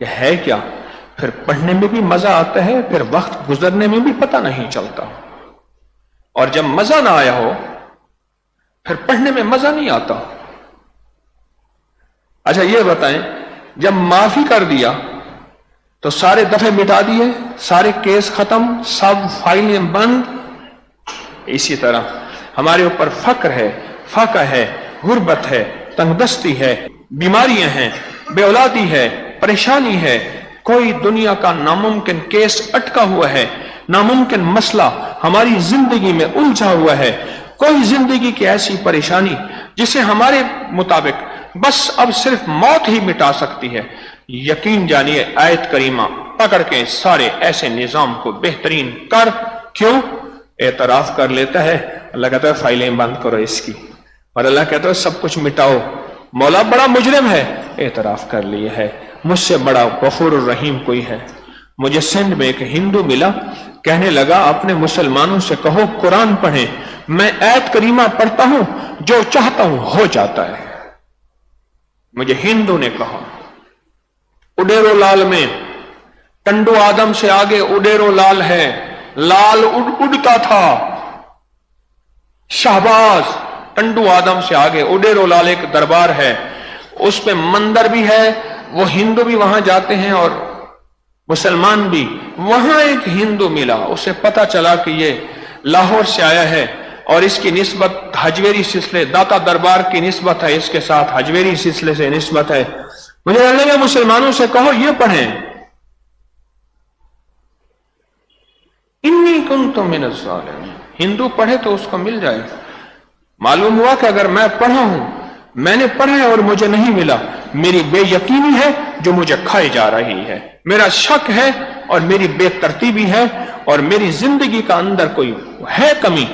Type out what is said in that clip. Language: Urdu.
کہ ہے کیا، پھر پڑھنے میں بھی مزہ آتا ہے، پھر وقت گزرنے میں بھی پتہ نہیں چلتا، اور جب مزہ نہ آیا ہو پھر پڑھنے میں مزہ نہیں آتا۔ اچھا یہ بتائیں، جب معافی کر دیا تو سارے دفعے مٹا دیے، سارے کیس ختم، سب فائلیں بند؟ اسی طرح ہمارے اوپر فقر ہے، فاقہ ہے، غربت ہے، تنگ دستی ہے، بیماریاں ہیں، بے اولادی ہے، پریشانی ہے، کوئی دنیا کا ناممکن کیس اٹکا ہوا ہے، ناممکن مسئلہ ہماری زندگی میں الجھا ہوا ہے، کوئی زندگی کی ایسی پریشانی جسے ہمارے مطابق بس اب صرف موت ہی مٹا سکتی ہے، یقین جانیے آیت کریمہ پکڑ کے سارے ایسے نظام کو بہترین کر، کیوں؟ اعتراف کر لیتا ہے، اللہ کہتا ہے فائلیں بند کرو اس کی، اور اللہ کہتا ہے سب کچھ مٹاؤ، مولا بڑا مجرم ہے، اعتراف کر لیا ہے، مجھ سے بڑا غفور الرحیم کوئی ہے۔ مجھے سندھ میں ایک ہندو ملا، کہنے لگا اپنے مسلمانوں سے کہو قرآن پڑھیں، میں آیت کریمہ پڑھتا ہوں، جو چاہتا ہوں ہو جاتا ہے۔ مجھے ہندو نے کہا، اڈیرو لال میں ٹنڈو آدم سے آگے اڈیرو لال ہے، لال اڑتا تھا، شہباز ٹنڈو آدم سے آگے اڈیرو لال ایک دربار ہے، اس پہ مندر بھی ہے، وہ ہندو بھی وہاں جاتے ہیں اور مسلمان بھی۔ وہاں ایک ہندو ملا، اسے پتا چلا کہ یہ لاہور سے آیا ہے اور اس کی نسبت حجویری سلسلے داتا دربار کی نسبت ہے، اس کے ساتھ حجویری سلسلے سے نسبت ہے۔ مجھے لگا مسلمانوں سے کہو یہ پڑھیں، انی کنت من الظالمین، ہندو پڑھے تو اس کو مل جائے۔ معلوم ہوا کہ اگر میں پڑھا ہوں، میں نے پڑھا ہے اور مجھے نہیں ملا، میری بے یقینی ہے جو مجھے کھائی جا رہی ہے، میرا شک ہے اور میری بے ترتیبی ہے، اور میری زندگی کا اندر کوئی ہے کمی